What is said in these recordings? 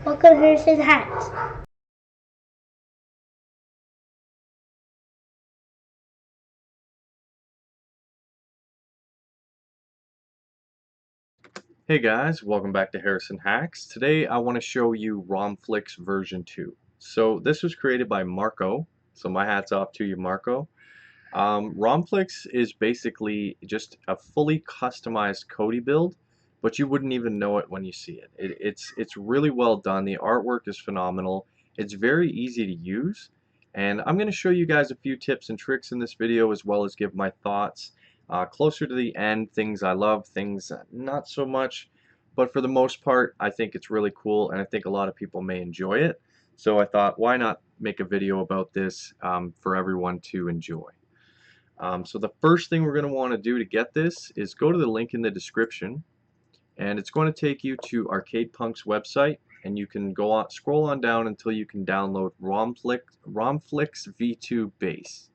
Welcome to Harrison Hats. Hey guys, welcome back to Harrison Hacks. Today I want to show you RomFlix version 2. So this was created by Marco, so my hat's off to you, Marco. RomFlix is basically just a fully customized Kodi build, but you wouldn't even know it when you see it. It's really well done. The artwork is phenomenal. It's very easy to use, and I'm going to show you guys a few tips and tricks in this video, as well as give my thoughts. Closer to the end, things I love, things not so much, but for the most part, I think it's really cool, and I think a lot of people may enjoy it. So I thought, why not make a video about this for everyone to enjoy. So the first thing we're going to want to do to get this is go to the link in the description, and it's going to take you to Arcade Punk's website, and you can go on, scroll on down until you can download RomFlix V2 Base.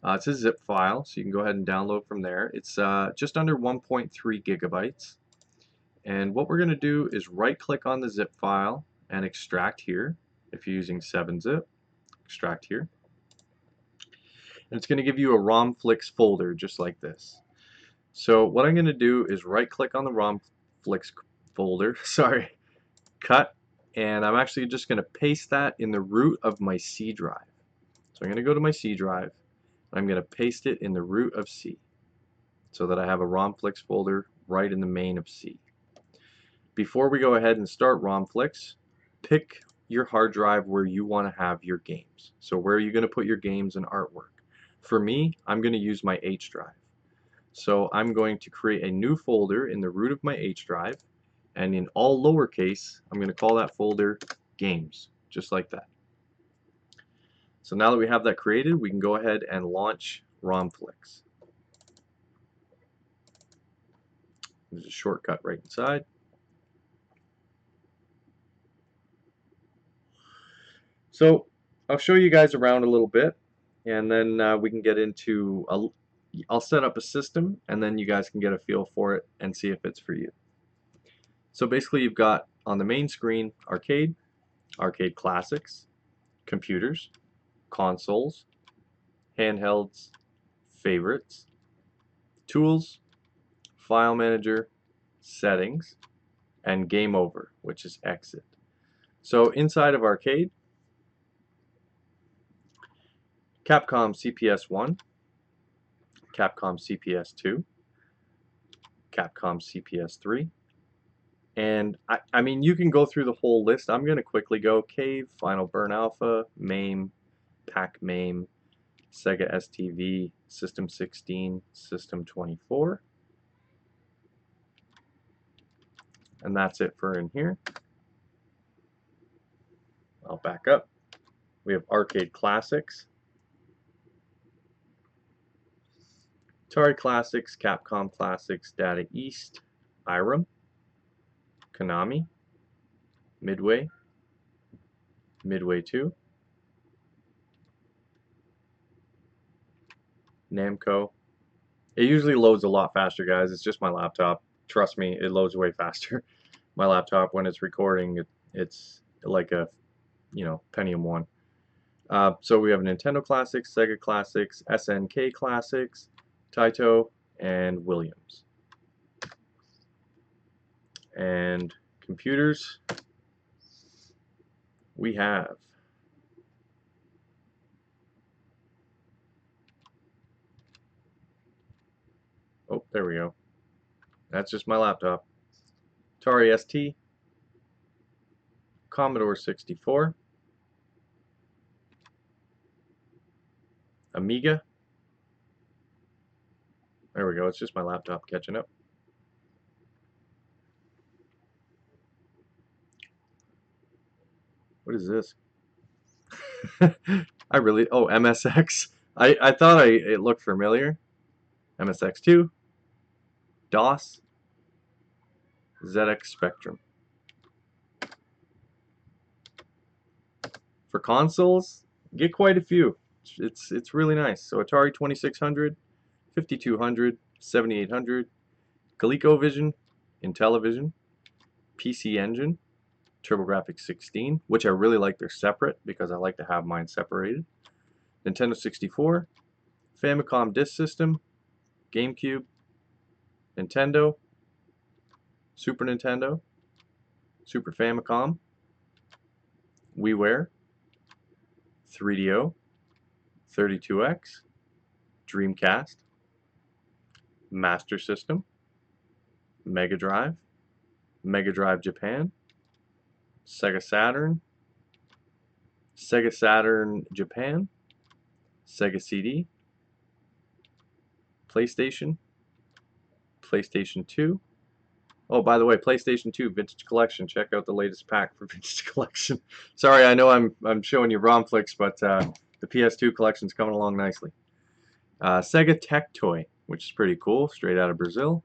It's a zip file, so you can go ahead and download from there. It's just under 1.3 gigabytes. And what we're going to do is right click on the zip file and extract here. If you're using 7-zip, extract here. And it's going to give you a RomFlix folder just like this. So what I'm going to do is right click on the RomFlix folder, cut, and I'm actually just going to paste that in the root of my C drive. So I'm going to go to my C drive, and I'm going to paste it in the root of C so that I have a RomFlix folder right in the main of C. Before we go ahead and start RomFlix, pick your hard drive where you want to have your games. So where are you going to put your games and artwork? For me, I'm going to use my H drive. So I'm going to create a new folder in the root of my H drive, and in all lowercase, I'm going to call that folder Games, just like that. So now that we have that created, we can go ahead and launch RomFlix. There's a shortcut right inside. So I'll show you guys around a little bit, and then we can get into I'll set up a system, and then you guys can get a feel for it and see if it's for you. So basically you've got on the main screen arcade, arcade classics, computers, consoles, handhelds, favorites, tools, file manager, settings, and game over, which is exit. So inside of arcade, Capcom CPS 1, Capcom CPS 2, Capcom CPS 3, and I mean you can go through the whole list. I'm going to quickly go Cave, Final Burn Alpha, MAME, Pac-MAME, Sega STV, System 16, System 24, and that's it for in here. I'll back up. We have Arcade Classics, Atari Classics, Capcom Classics, Data East, Irem, Konami, Midway, Midway 2, Namco. It usually loads a lot faster, guys. It's just my laptop. Trust me, it loads way faster. My laptop, when it's recording, it's like a, Pentium 1. So we have Nintendo Classics, Sega Classics, SNK Classics, Taito, and Williams. And computers, we have oh, there we go. That's just my laptop. Atari ST, Commodore 64, Amiga. There we go. It's just my laptop catching up. What is this? Oh, MSX. I thought it looked familiar. MSX2, DOS, ZX Spectrum. For consoles, get quite a few. It's really nice. So Atari 2600, 5200, 7800, ColecoVision, Intellivision, PC Engine, TurboGrafx 16, which I really like. They're separate because I like to have mine separated. Nintendo 64, Famicom Disk System, GameCube, Nintendo, Super Nintendo, Super Famicom, WiiWare, 3DO, 32X, Dreamcast, Master System, Mega Drive, Mega Drive Japan, Sega Saturn, Sega Saturn Japan, Sega CD, PlayStation, PlayStation 2. Oh, by the way, PlayStation 2 Vintage Collection. Check out the latest pack for Vintage Collection. Sorry, I know I'm showing you RomFlix, but the PS2 collection's coming along nicely. Sega Tech Toy, which is pretty cool, straight out of Brazil,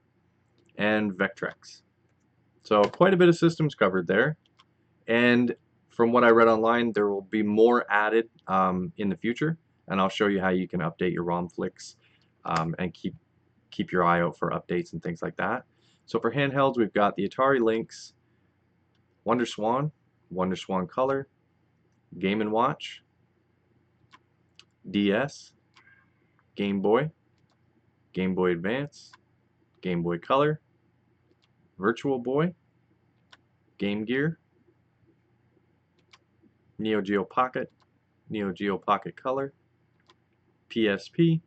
and Vectrex. So quite a bit of systems covered there. And from what I read online, there will be more added in the future, and I'll show you how you can update your RomFlix and keep your eye out for updates and things like that. So for handhelds, we've got the Atari Lynx, WonderSwan, WonderSwan Color, Game & Watch, DS, Game Boy, Game Boy Advance, Game Boy Color, Virtual Boy, Game Gear, Neo Geo Pocket, Neo Geo Pocket Color, PSP,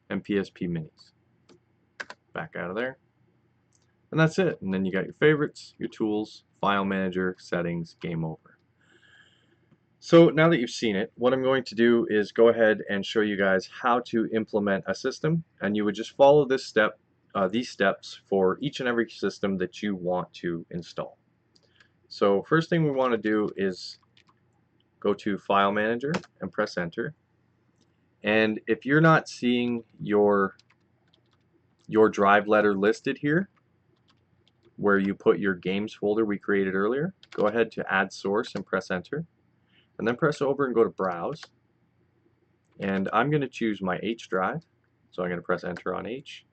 and PSP Minis. Back out of there. And that's it. And then you got your favorites, your tools, file manager, settings, game over. So now that you've seen it, what I'm going to do is go ahead and show you guys how to implement a system, and you would just follow this step, these steps for each and every system that you want to install. So first thing we want to do is go to File Manager and press Enter. And if you're not seeing your drive letter listed here, where you put your games folder we created earlier, go ahead to Add Source and press Enter. And then press over and go to Browse. And I'm going to choose my H drive. So I'm going to press Enter on H.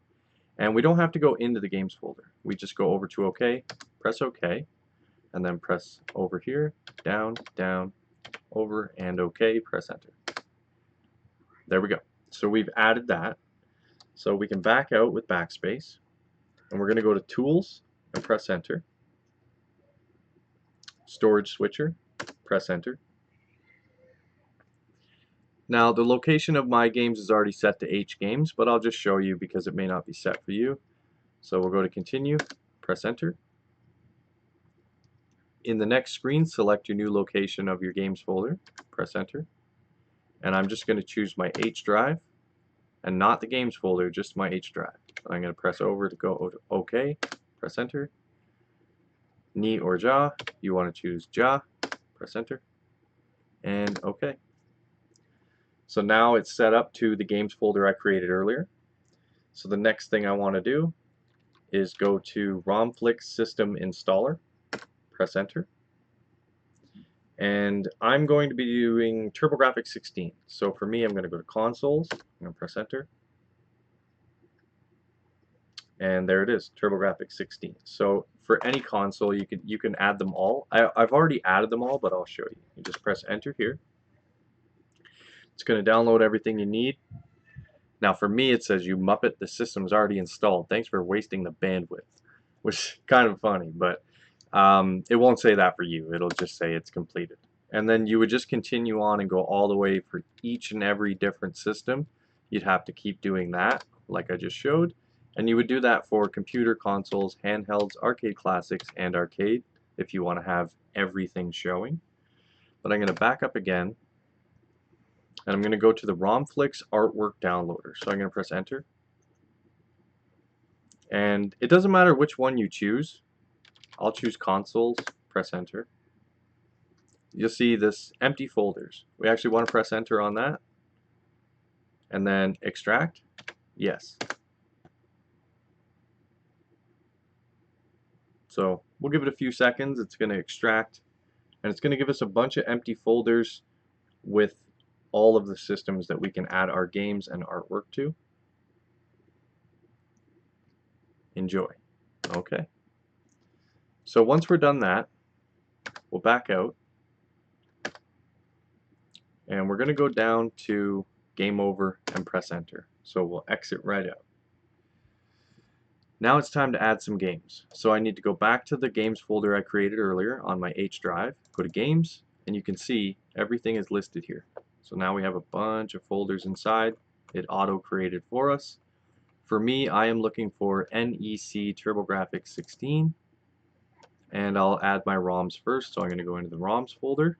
And we don't have to go into the games folder. We just go over to OK, press OK, and then press over here, down, down, over, and OK, press Enter. There we go. So we've added that. So we can back out with backspace. And we're going to go to Tools and press Enter. Storage Switcher, press Enter. Now the location of my games is already set to H games, but I'll just show you because it may not be set for you. So we'll go to Continue, press Enter. In the next screen, select your new location of your games folder, press Enter. And I'm just going to choose my H drive, and not the games folder, just my H drive. I'm going to press over to go to OK, press Enter. Ni or Ja, you want to choose Ja, press Enter, and OK. So now it's set up to the games folder I created earlier. So the next thing I want to do is go to RomFlix System Installer, press Enter. And I'm going to be doing TurboGrafx 16. So for me, I'm going to go to Consoles, I'm going to press Enter. And there it is, TurboGrafx 16. So for any console, you can add them all. I've already added them all, but I'll show you. You just press Enter here. It's going to download everything you need. Now for me it says, "You Muppet, the system's already installed. Thanks for wasting the bandwidth," which is kind of funny, but it won't say that for you. It'll just say it's completed. And then you would just continue on and go all the way for each and every different system. You'd have to keep doing that like I just showed. And you would do that for computer, consoles, handhelds, arcade classics, and arcade if you want to have everything showing. But I'm going to back up again. And I'm going to go to the RomFlix artwork downloader. So I'm going to press Enter. And it doesn't matter which one you choose. I'll choose Consoles, press Enter. You'll see this empty folders. We actually want to press Enter on that. And then Extract, yes. So we'll give it a few seconds. It's going to extract. And it's going to give us a bunch of empty folders with all of the systems that we can add our games and artwork to. Enjoy. Okay. So once we're done that, go back out, and we're going to go down to Game Over and press Enter. So we'll exit right out. Now it's time to add some games. So I need to go back to the games folder I created earlier on my H drive, go to Games, and you can see everything is listed here. So now we have a bunch of folders inside. It auto-created for us. For me, I am looking for NEC TurboGrafx 16, and I'll add my ROMs first, so I'm going to go into the ROMs folder.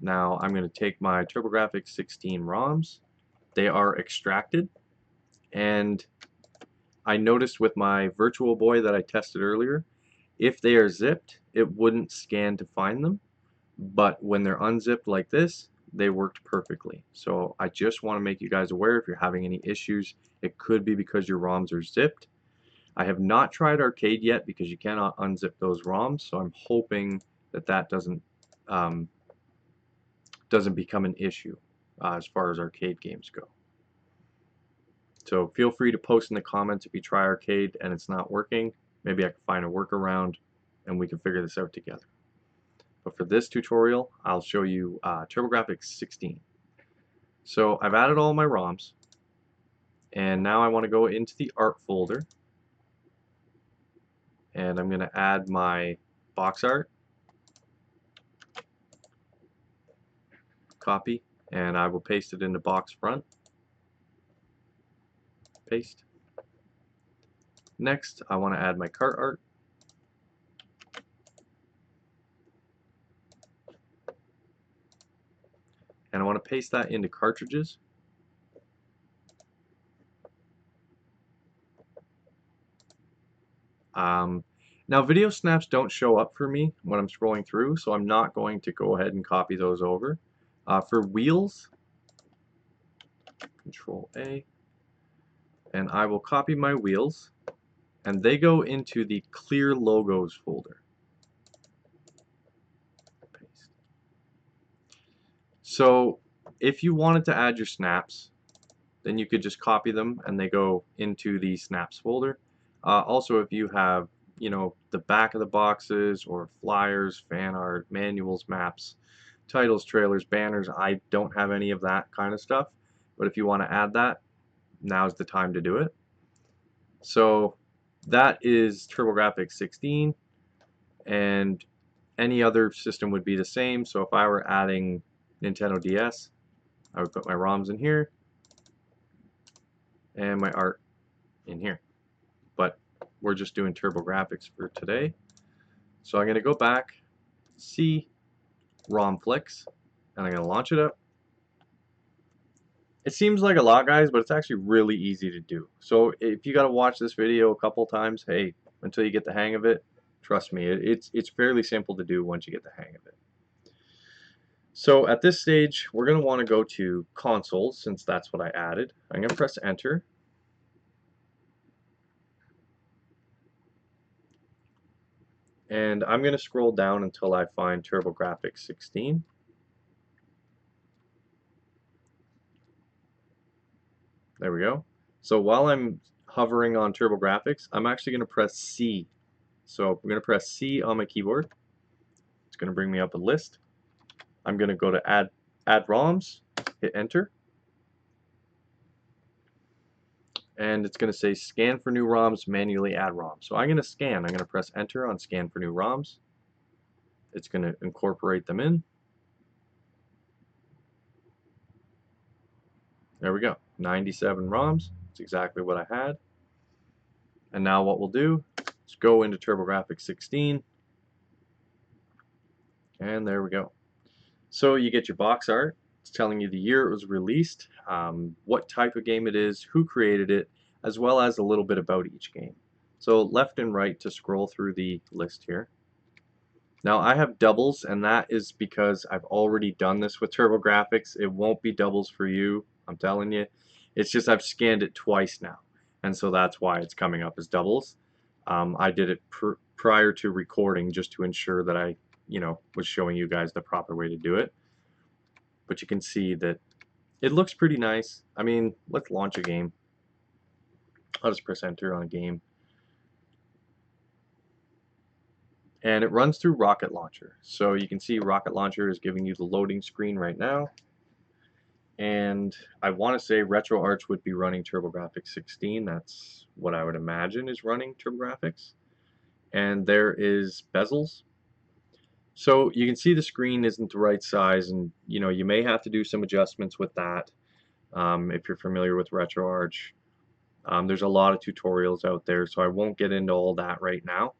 Now I'm going to take my TurboGrafx 16 ROMs. They are extracted, and I noticed with my Virtual Boy that I tested earlier, if they are zipped, it wouldn't scan to find them, but when they're unzipped like this, they worked perfectly. So I just want to make you guys aware, if you're having any issues, it could be because your ROMs are zipped. I have not tried Arcade yet because you cannot unzip those ROMs, so I'm hoping that that doesn't become an issue as far as arcade games go. So feel free to post in the comments if you try Arcade and it's not working. Maybe I can find a workaround and we can figure this out together. But for this tutorial, I'll show you TurboGrafx 16. So I've added all my ROMs, and now I want to go into the art folder, and I'm going to add my box art, copy, and I will paste it into box front. Paste. Next, I want to add my cart art. And I want to paste that into cartridges. Now video snaps don't show up for me when I'm scrolling through, so I'm not going to go ahead and copy those over. For wheels, Control A, and I will copy my wheels, and they go into the clear logos folder. Paste. So if you wanted to add your snaps, then you could just copy them and they go into the snaps folder. Also, if you have, you know, the back of the boxes or flyers, fan art, manuals, maps, titles, trailers, banners, I don't have any of that kind of stuff, but if you want to add that, now's the time to do it. So that is TurboGrafx 16, and any other system would be the same. So if I were adding Nintendo DS, I would put my ROMs in here and my art in here. But we're just doing TurboGrafx for today. So I'm going to go back, C, RomFlix, and I'm going to launch it up. It seems like a lot, guys, but it's actually really easy to do. So if you got to watch this video a couple times, hey, until you get the hang of it, trust me, it's fairly simple to do once you get the hang of it. So at this stage, we're going to want to go to consoles, since that's what I added. I'm going to press enter. And I'm going to scroll down until I find TurboGrafx 16. There we go. So while I'm hovering on TurboGrafx, I'm actually going to press C. So I'm going to press C on my keyboard. It's going to bring me up a list. I'm going to go to add ROMs, hit enter. And it's going to say scan for new ROMs, manually add ROMs. So I'm going to scan. I'm going to press enter on scan for new ROMs. It's going to incorporate them in. There we go. 97 ROMs. That's exactly what I had. And now what we'll do is go into TurboGrafx 16. And there we go. So you get your box art. It's telling you the year it was released, what type of game it is, who created it, as well as a little bit about each game. So left and right to scroll through the list here. Now I have doubles, and that is because I've already done this with TurboGrafx. It won't be doubles for you, I'm telling you. It's just I've scanned it twice now, and so that's why it's coming up as doubles. I did it prior to recording just to ensure that I, was showing you guys the proper way to do it. But you can see that it looks pretty nice. I mean, let's launch a game. I'll just press enter on a game. and it runs through Rocket Launcher. So you can see Rocket Launcher is giving you the loading screen right now. And I want to say RetroArch would be running TurboGrafx 16. That's what I would imagine is running TurboGrafx. And there is bezels. So you can see the screen isn't the right size, and you may have to do some adjustments with that if you're familiar with RetroArch. There's a lot of tutorials out there, so I won't get into all that right now.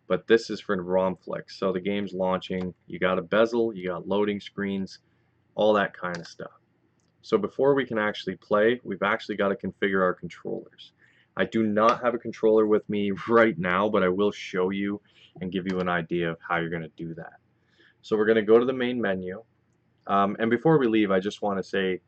But this is for RomFlix. So the game's launching, you got a bezel, you got loading screens, all that kind of stuff. So before we can actually play, we've actually got to configure our controllers. I do not have a controller with me right now, but I will show you and give you an idea of how you're going to do that. So we're going to go to the main menu. And before we leave, I just want to say,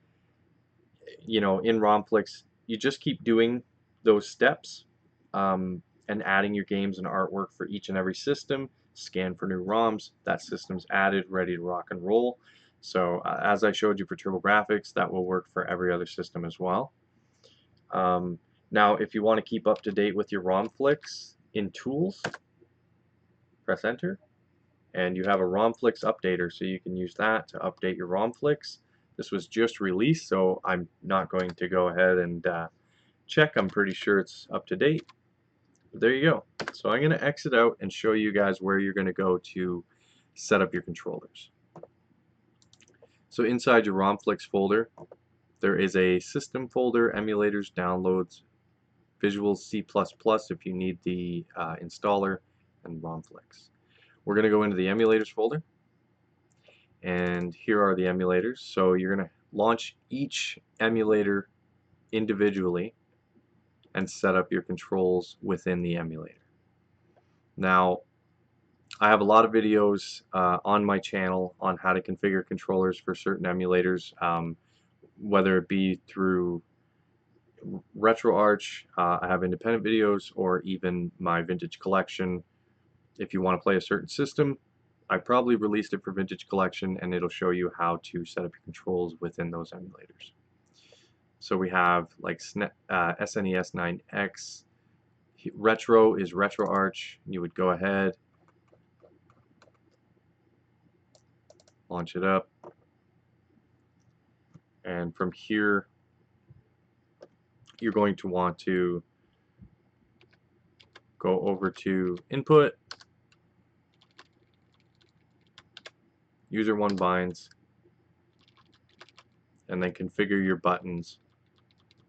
in RomFlix, you just keep doing those steps and adding your games and artwork for each and every system. Scan for new ROMs. That system's added, ready to rock and roll. So as I showed you for TurboGrafx, that will work for every other system as well. Now, if you want to keep up to date with your RomFlix in Tools, press Enter, and you have a RomFlix updater, so you can use that to update your RomFlix. This was just released, so I'm not going to go ahead and check. I'm pretty sure it's up to date. But there you go. So I'm going to exit out and show you guys where you're going to go to set up your controllers. So inside your RomFlix folder, there is a system folder, emulators, downloads, Visual C++ if you need the installer, and RomFlix. We're going to go into the emulators folder, and here are the emulators. So you're going to launch each emulator individually and set up your controls within the emulator. Now, I have a lot of videos on my channel on how to configure controllers for certain emulators, whether it be through RetroArch, I have independent videos, or even my vintage collection. If you want to play a certain system, I probably released it for vintage collection, and it'll show you how to set up your controls within those emulators. So we have like SNES 9X. Retro is RetroArch. You would go ahead, launch it up, and from here you're going to want to go over to Input, User 1 Binds, and then configure your buttons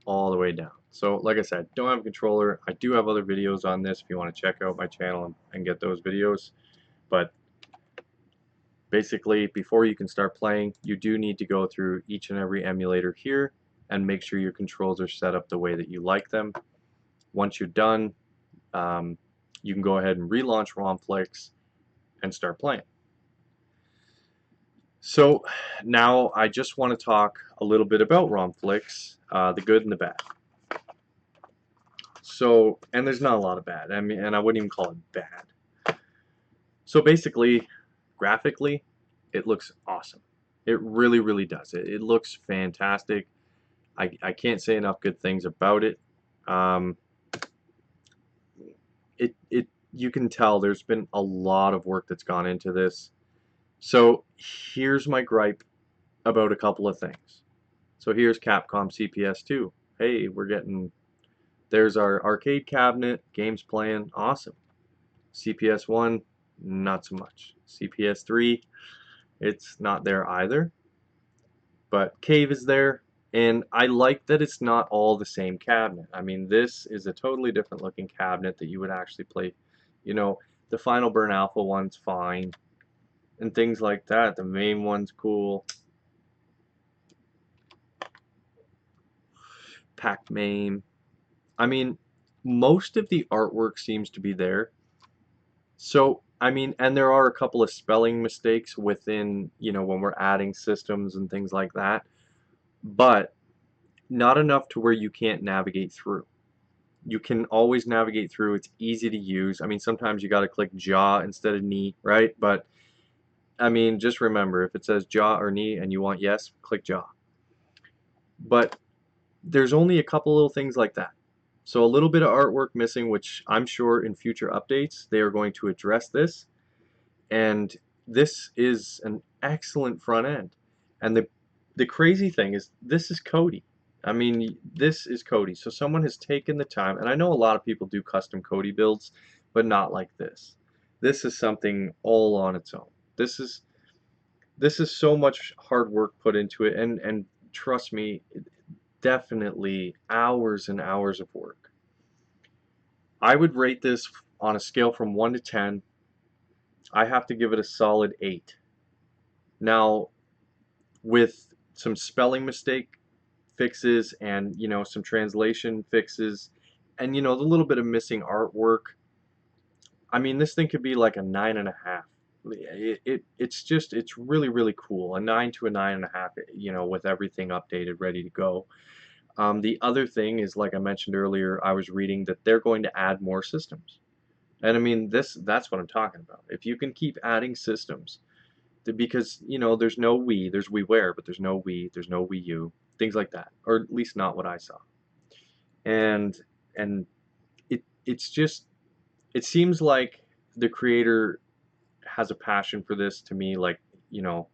all the way down. So like I said, don't have a controller. I do have other videos on this if you want to check out my channel and get those videos. But basically, before you can start playing, you do need to go through each and every emulator here and make sure your controls are set up the way that you like them. Once you're done, you can go ahead and relaunch RomFlix and start playing. So now I just want to talk a little bit about RomFlix, the good and the bad. So, and there's not a lot of bad. I mean, and I wouldn't even call it bad. So basically, graphically, it looks awesome. It really, really does. It looks fantastic. I can't say enough good things about it. You can tell there's been a lot of work that's gone into this. So here's my gripe about a couple of things. So here's Capcom CPS2. Hey, there's our arcade cabinet, games playing, awesome. CPS1, not so much. CPS3, it's not there either. But Cave is there, and I like that it's not all the same cabinet. I mean, this is a totally different looking cabinet that you would actually play. The Final Burn Alpha one's fine, and things like that. The main one's cool. Pac-Man. I mean, most of the artwork seems to be there. So, I mean, and there are a couple of spelling mistakes within, when we're adding systems and things like that, but not enough to where you can't navigate through. You can always navigate through. It's easy to use. I mean, sometimes you got to click jaw instead of knee, right? But I mean, just remember, if it says jaw or knee and you want yes, click jaw. But there's only a couple little things like that. So a little bit of artwork missing, which I'm sure in future updates they are going to address this. And this is an excellent front end. And the crazy thing is this is Kodi. I mean, this is Kodi. So someone has taken the time, and I know a lot of people do custom Kodi builds, but not like this. This is something all on its own. This is so much hard work put into it, and trust me, definitely hours and hours of work. I would rate this on a scale from 1 to 10. I have to give it a solid 8. Now, with some spelling mistake fixes and some translation fixes and the little bit of missing artwork, I mean, this thing could be like a 9.5. It's really cool. A 9 to a 9.5, with everything updated, ready to go. The other thing is, like I mentioned earlier, I was reading that they're going to add more systems. And I mean, that's what I'm talking about. If you can keep adding systems, because there's no Wii, there's WiiWare, but there's no Wii, there's no Wii U, things like that, or at least not what I saw. And it's just, it seems like the creator has a passion for this. To me, like,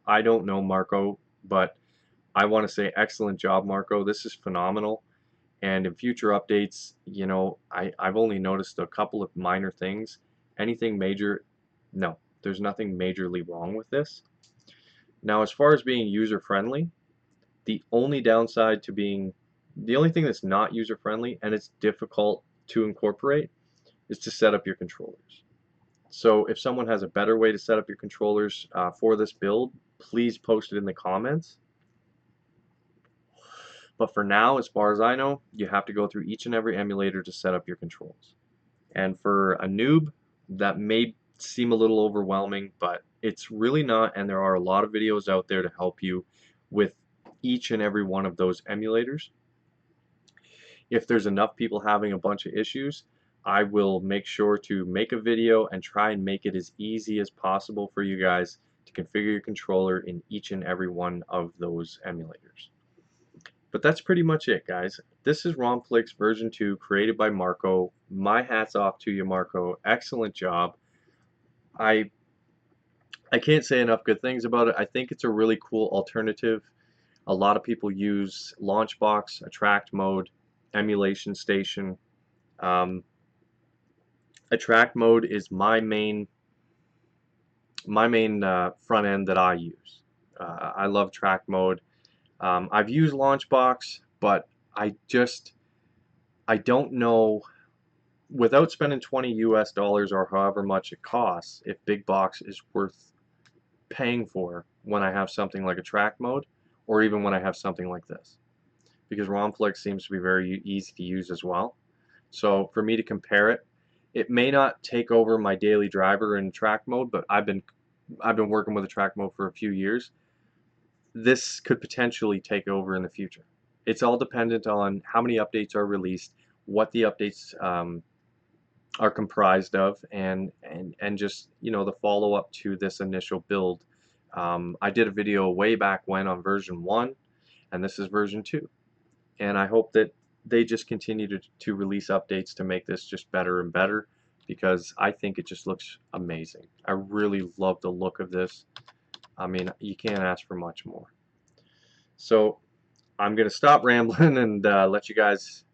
I don't know Marco, but I want to say excellent job, Marco. This is phenomenal. And in future updates, I've only noticed a couple of minor things. Anything major, no, there's nothing majorly wrong with this. Now, as far as being user friendly, the only downside to being, the only thing that's not user friendly and it's difficult to incorporate is to set up your controllers. So if someone has a better way to set up your controllers for this build, please post it in the comments. But for now, as far as I know, you have to go through each and every emulator to set up your controls. And for a noob, that may seem a little overwhelming, but it's really not, and there are a lot of videos out there to help you with each and every one of those emulators. If there's enough people having a bunch of issues, I will make sure to make a video and try and make it as easy as possible for you guys to configure your controller in each and every one of those emulators. But that's pretty much it, guys. This is RomFlix version 2 created by Marco. My hat's off to you, Marco. Excellent job. I can't say enough good things about it. I think it's a really cool alternative. A lot of people use Launchbox, Attract Mode, Emulation Station. Attract Mode is my main front end that I use. I love Track Mode. I've used Launchbox, but I don't know, without spending $20 US or however much it costs, if Big Box is worth paying for when I have something like a Track Mode, or even when I have something like this. Because RomFlix seems to be very easy to use as well. So for me to compare it, it may not take over my daily driver in Track Mode, but I've been working with a Track Mode for a few years. This could potentially take over in the future. It's all dependent on how many updates are released, what the updates are comprised of, and just the follow-up to this initial build. I did a video way back when on version 1, and this is version 2. And I hope that they just continue to release updates to make this just better and better, because I think it just looks amazing. I really love the look of this. I mean, you can't ask for much more. So I'm gonna stop rambling and let you guys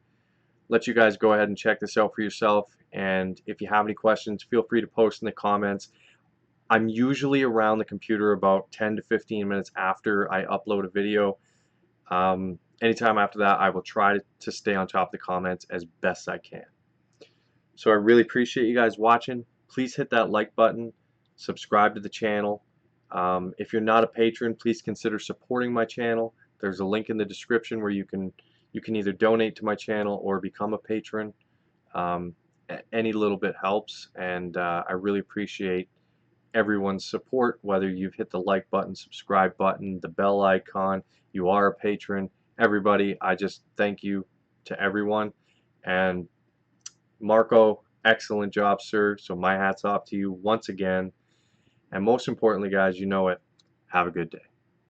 go ahead and check this out for yourself. And if you have any questions, feel free to post in the comments. I'm usually around the computer about 10 to 15 minutes after I upload a video. Anytime after that, I will try to stay on top of the comments as best I can. So I really appreciate you guys watching. Please hit that like button, subscribe to the channel. If you're not a patron, please consider supporting my channel. There's a link in the description where you can either donate to my channel or become a patron. Any little bit helps, and I really appreciate everyone's support, whether you've hit the like button, subscribe button, the bell icon, you are a patron. Everybody, I just thank you to everyone. And Marco, excellent job, sir. So my hat's off to you once again. And most importantly, guys, you know it. Have a good day.